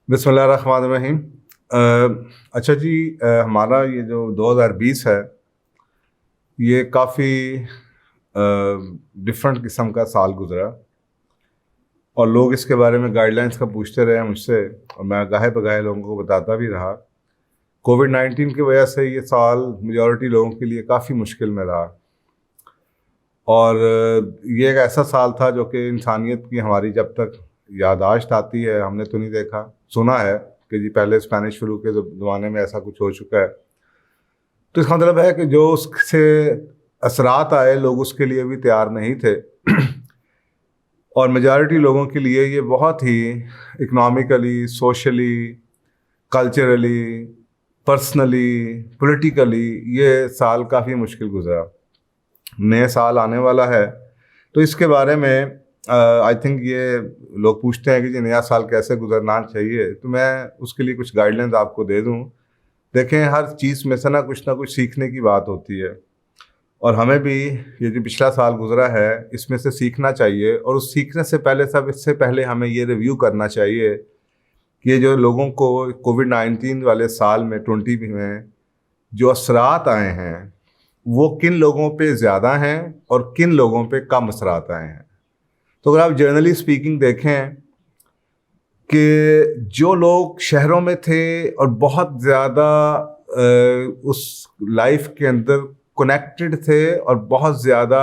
बिस्मिल्लाहिर्रहमानिर्रहीम। अच्छा जी, हमारा ये जो 2020 है, ये काफ़ी डिफरेंट किस्म का साल गुजरा और लोग इसके बारे में गाइडलाइंस का पूछते रहे मुझसे और मैं गाहे बगाहे लोगों को बताता भी रहा। कोविड-19 की वजह से ये साल मेजॉरिटी लोगों के लिए काफ़ी मुश्किल में रहा और ये एक ऐसा साल था जो कि इंसानियत की हमारी जब तक याददाश्त आती है, हमने तो नहीं देखा, सुना है कि जी पहले स्पेनिश फ्लू के ज़माने में ऐसा कुछ हो चुका है। तो इसका मतलब है कि जो उससे असरात आए, लोग उसके लिए भी तैयार नहीं थे और मेजॉरिटी लोगों के लिए ये बहुत ही economically, socially, culturally, personally, politically ये साल काफ़ी मुश्किल गुजरा। नए साल आने वाला है तो इसके बारे में आई थिंक ये लोग पूछते हैं कि जी नया साल कैसे गुजरना चाहिए, तो मैं उसके लिए कुछ गाइडलाइंस आपको दे दूं। देखें, हर चीज़ में से ना कुछ सीखने की बात होती है और हमें भी ये जो पिछला साल गुजरा है इसमें से सीखना चाहिए और उस सीखने से पहले इससे पहले हमें ये रिव्यू करना चाहिए कि ये जो लोगों को कोविड-19 वाले साल में 20 में जो असरात आए हैं वो किन लोगों पे ज़्यादा हैं और किन लोगों पे कम असरात आए हैं। तो अगर आप जनरली स्पीकिंग देखें कि जो लोग शहरों में थे और बहुत ज़्यादा उस लाइफ के अंदर कनेक्टेड थे और बहुत ज़्यादा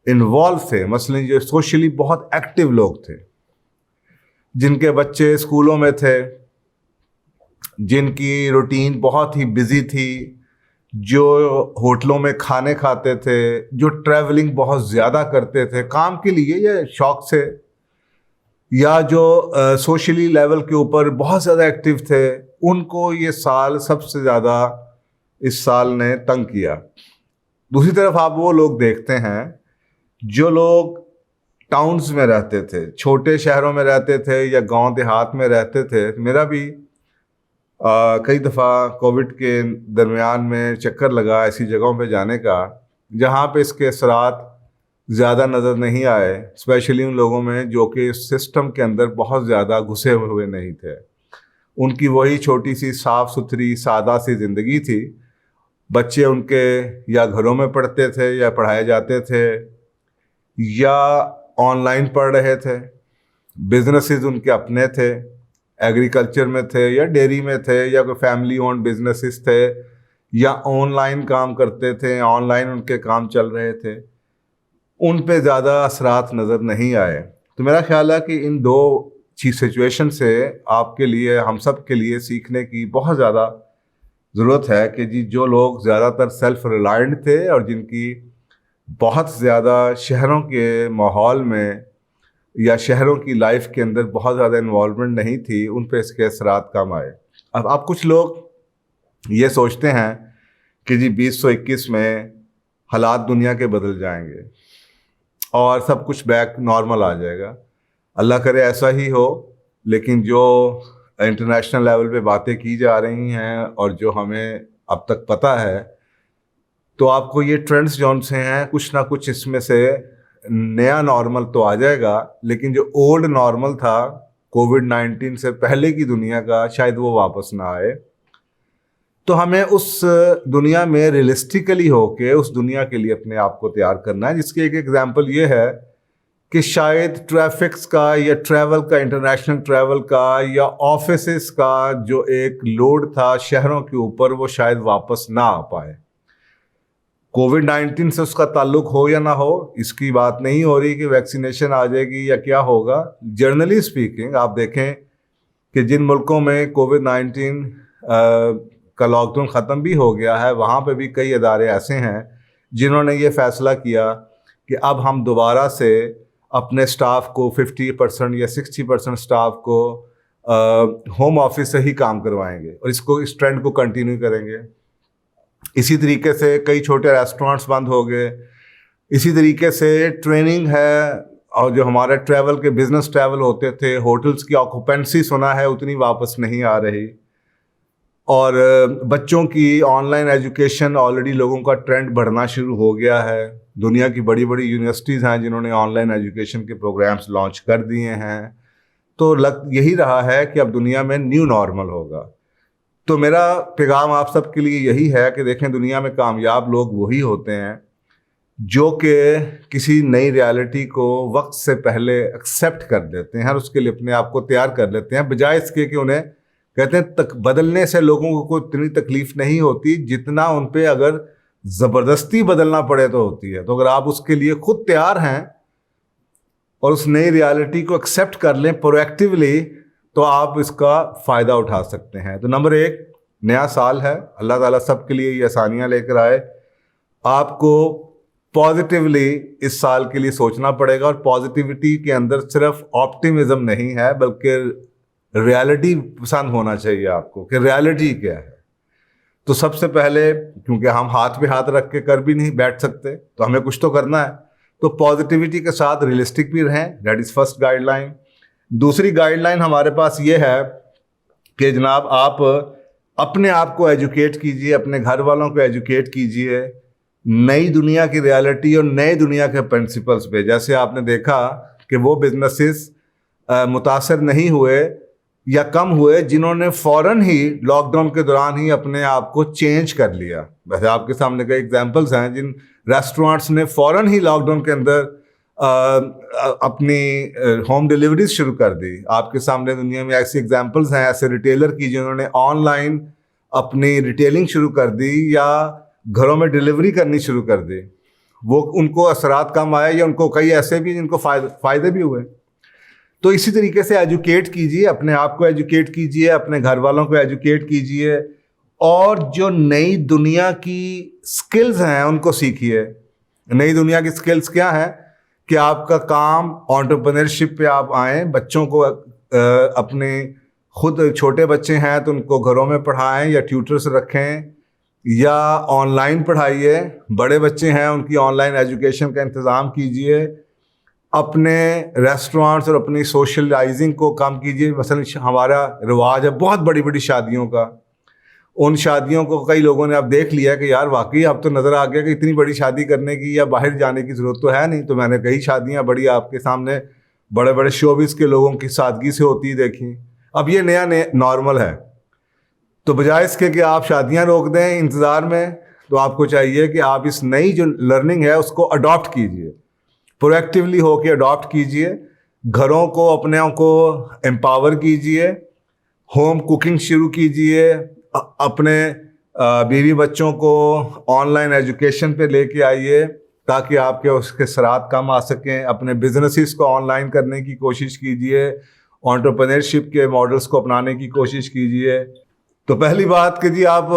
इन्वॉल्व थे, मसलन जो सोशली बहुत एक्टिव लोग थे, जिनके बच्चे स्कूलों में थे, जिनकी रूटीन बहुत ही बिजी थी, जो होटलों में खाने खाते थे, जो ट्रैवलिंग बहुत ज़्यादा करते थे काम के लिए या शौक से, या जो सोशली लेवल के ऊपर बहुत ज़्यादा एक्टिव थे, उनको ये साल सबसे ज़्यादा इस साल ने तंग किया। दूसरी तरफ आप वो लोग देखते हैं जो लोग टाउन्स में रहते थे, छोटे शहरों में रहते थे या गांव देहात में रहते थे। मेरा भी कई दफ़ा कोविड के दरमियान में चक्कर लगा ऐसी जगहों पे जाने का जहाँ पे इसके असरात ज़्यादा नज़र नहीं आए, स्पेशली उन लोगों में जो कि सिस्टम के अंदर बहुत ज़्यादा घुसे हुए नहीं थे। उनकी वही छोटी सी साफ़ सुथरी सादा सी ज़िंदगी थी। बच्चे उनके या घरों में पढ़ते थे या पढ़ाए जाते थे या ऑनलाइन पढ़ रहे थे, बिजनेसेस उनके अपने थे, एग्रीकल्चर में थे या डेयरी में थे या कोई फैमिली ओन्ड बिजनेसेस थे या ऑनलाइन काम करते थे, ऑनलाइन उनके काम चल रहे थे, उन पे ज़्यादा असरात नज़र नहीं आए। तो मेरा ख्याल है कि इन दो सिचुएशन से आपके लिए, हम सब के लिए सीखने की बहुत ज़्यादा ज़रूरत है कि जी जो लोग ज़्यादातर सेल्फ रिलायंट थे और जिनकी बहुत ज़्यादा शहरों के माहौल में या शहरों की लाइफ के अंदर बहुत ज़्यादा इन्वॉल्वमेंट नहीं थी, उन पे इसके असरात कम आए। अब आप कुछ लोग ये सोचते हैं कि जी 2021 में हालात दुनिया के बदल जाएंगे और सब कुछ बैक नॉर्मल आ जाएगा। अल्लाह करे ऐसा ही हो, लेकिन जो इंटरनेशनल लेवल पे बातें की जा रही हैं और जो हमें अब तक पता है, तो आपको ये ट्रेंड्स जौन से हैं कुछ ना कुछ इसमें से नया नॉर्मल तो आ जाएगा, लेकिन जो ओल्ड नॉर्मल था कोविड-19 से पहले की दुनिया का, शायद वो वापस ना आए। तो हमें उस दुनिया में रियलिस्टिकली होके उस दुनिया के लिए अपने आप को तैयार करना है, जिसकी एक एग्जांपल ये है कि शायद ट्रैफिक्स का या ट्रैवल का, इंटरनेशनल ट्रैवल का या ऑफिसेस का जो एक लोड था शहरों के ऊपर, वो शायद वापस ना आ पाए। कोविड-19 से उसका ताल्लुक हो या ना हो, इसकी बात नहीं हो रही कि वैक्सीनेशन आ जाएगी या क्या होगा। जनरली स्पीकिंग आप देखें कि जिन मुल्कों में कोविड-19 का लॉकडाउन ख़त्म भी हो गया है, वहाँ पे भी कई इदारे ऐसे हैं जिन्होंने ये फ़ैसला किया कि अब हम दोबारा से अपने स्टाफ को 50% या 60% स्टाफ को होम ऑफिस से ही काम करवाएंगे और इस ट्रेंड को कंटिन्यू करेंगे। इसी तरीके से कई छोटे रेस्टोरेंट्स बंद हो गए। इसी तरीके से ट्रेनिंग है और जो हमारे ट्रैवल के बिजनेस ट्रैवल होते थे, होटल्स की ऑक्यूपेंसी सुना है उतनी वापस नहीं आ रही। और बच्चों की ऑनलाइन एजुकेशन ऑलरेडी लोगों का ट्रेंड बढ़ना शुरू हो गया है। दुनिया की बड़ी बड़ी यूनिवर्सिटीज़ हैं जिन्होंने ऑनलाइन एजुकेशन के प्रोग्राम्स लॉन्च कर दिए हैं। तो यही रहा है कि अब दुनिया में न्यू नॉर्मल होगा। तो मेरा पैगाम आप सबके लिए यही है कि देखें, दुनिया में कामयाब लोग वही होते हैं जो कि किसी नई रियलिटी को वक्त से पहले एक्सेप्ट कर लेते हैं और उसके लिए अपने आप को तैयार कर लेते हैं, बजाय इसके कि उन्हें कहते हैं बदलने से लोगों को इतनी तकलीफ नहीं होती जितना उन पे अगर ज़बरदस्ती बदलना पड़े तो होती है। तो अगर आप उसके लिए खुद तैयार हैं और उस नई रियलिटी को एक्सेप्ट कर लें प्रोएक्टिवली, तो आप इसका फ़ायदा उठा सकते हैं। तो नंबर 1, नया साल है, अल्लाह ताला सबके लिए ये आसानियाँ लेकर आए। आपको पॉजिटिवली इस साल के लिए सोचना पड़ेगा, और पॉजिटिविटी के अंदर सिर्फ ऑप्टिमिज्म नहीं है बल्कि रियलिटी पसंद होना चाहिए आपको कि रियलिटी क्या है। तो सबसे पहले, क्योंकि हम हाथ पे हाथ रख के कर भी नहीं बैठ सकते, तो हमें कुछ तो करना है, तो पॉजिटिविटी के साथ रियलिस्टिक भी रहें। That is first guideline. दूसरी गाइडलाइन हमारे पास ये है कि जनाब आप अपने आप को एजुकेट कीजिए, अपने घर वालों को एजुकेट कीजिए नई दुनिया की रियलिटी और नई दुनिया के प्रिंसिपल्स पे। जैसे आपने देखा कि वो बिजनेसेस मुतासर नहीं हुए या कम हुए जिन्होंने फ़ौरन ही लॉकडाउन के दौरान ही अपने आप को चेंज कर लिया। वैसे आपके सामने कई एग्जांपल्स हैं जिन रेस्टोरेंट्स ने फ़ौरन ही लॉकडाउन के अंदर अपनी होम डिलीवरीज शुरू कर दी। आपके सामने दुनिया में ऐसी एग्जांपल्स हैं, ऐसे रिटेलर की जिन्होंने ऑनलाइन अपनी रिटेलिंग शुरू कर दी या घरों में डिलीवरी करनी शुरू कर दी। वो उनको असरात कम आए या उनको कई ऐसे भी जिनको फ़ायदे भी हुए। तो इसी तरीके से एजुकेट कीजिए, अपने आप को एजुकेट कीजिए, अपने घर वालों को एजुकेट कीजिए, और जो नई दुनिया की स्किल्स हैं उनको सीखिए। नई दुनिया की स्किल्स क्या हैं कि आपका काम एंटरप्रेन्योरशिप पे आप आएँ, बच्चों को अपने खुद छोटे बच्चे हैं तो उनको घरों में पढ़ाएं या ट्यूटर्स रखें या ऑनलाइन पढ़ाइए। बड़े बच्चे हैं उनकी ऑनलाइन एजुकेशन का इंतज़ाम कीजिए। अपने रेस्टोरेंट्स और अपनी सोशलाइजिंग को कम कीजिए। मसलन हमारा रिवाज है बहुत बड़ी बड़ी शादियों का, उन शादियों को कई लोगों ने अब देख लिया कि यार वाकई अब तो नज़र आ गया कि इतनी बड़ी शादी करने की या बाहर जाने की ज़रूरत तो है नहीं। तो मैंने कई शादियां बड़ी आपके सामने बड़े बड़े शोबिस के लोगों की सादगी से होती देखी। अब ये नया नॉर्मल है, तो बजाय इसके कि आप शादियां रोक दें इंतज़ार में, तो आपको चाहिए कि आप इस नई जो लर्निंग है उसको अडॉप्ट कीजिए, प्रोएक्टिवली होके अडॉप्ट कीजिए। घरों को अपने को एम्पावर कीजिए, होम कुकिंग शुरू कीजिए, अपने बीवी बच्चों को ऑनलाइन एजुकेशन पे लेके आइए ताकि आपके उसके सराहत कम आ सकें। अपने बिजनेसेस को ऑनलाइन करने की कोशिश कीजिए, एंटरप्रेन्योरशिप के मॉडल्स को अपनाने की कोशिश कीजिए। तो पहली बात कि जी आप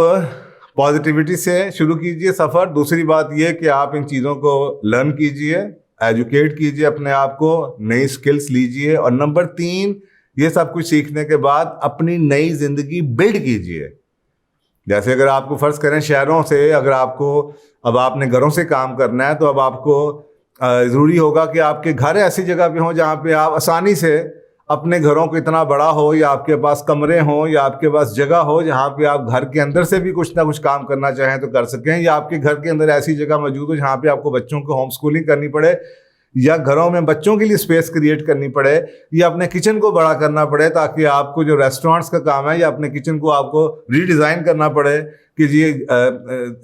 पॉजिटिविटी से शुरू कीजिए सफ़र। दूसरी बात ये कि आप इन चीज़ों को लर्न कीजिए, एजुकेट कीजिए अपने आप को, नई स्किल्स लीजिए। और नंबर 3, ये सब कुछ सीखने के बाद अपनी नई ज़िंदगी बिल्ड कीजिए। जैसे अगर आपको फ़र्ज़ करें शहरों से, अगर आपको अब आपने घरों से काम करना है तो अब आपको ज़रूरी होगा कि आपके घर ऐसी जगह पे हों जहाँ पे आप आसानी से अपने घरों को इतना बड़ा हो या आपके पास कमरे हों या आपके पास जगह हो जहाँ पे आप घर के अंदर से भी कुछ ना कुछ काम करना चाहें तो कर सकें, या आपके घर के अंदर ऐसी जगह मौजूद हो जहाँ पे आपको बच्चों को होम स्कूलिंग करनी पड़े या घरों में बच्चों के लिए स्पेस क्रिएट करनी पड़े या अपने किचन को बड़ा करना पड़े ताकि आपको जो रेस्टोरेंट्स का काम है या अपने किचन को आपको रीडिज़ाइन करना पड़े कि जी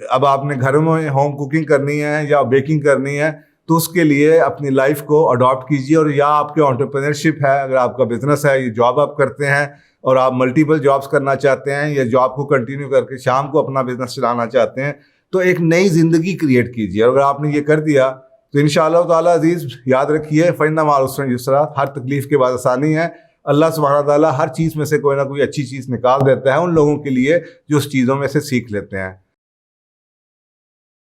अब आपने घर में होम कुकिंग करनी है या बेकिंग करनी है, तो उसके लिए अपनी लाइफ को अडॉप्ट कीजिए। और या आपके एंटरप्रेन्योरशिप है, अगर आपका बिजनेस है, ये जॉब आप करते हैं और आप मल्टीपल जॉब्स करना चाहते हैं या जॉब को कंटिन्यू करके शाम को अपना बिजनेस चलाना चाहते हैं, तो एक नई ज़िंदगी क्रिएट कीजिए। अगर आपने ये कर दिया तो इंशाअल्लाह ताला अजीज़ याद रखिए, फ़इन्ना मअल उसरि युस्रा, हर तकलीफ़ के बाद आसानी है। अल्लाह सुब्हानहू व तआला हर चीज़ में से कोई ना कोई अच्छी चीज़ निकाल देता है उन लोगों के लिए जो उस चीज़ों में से सीख लेते हैं।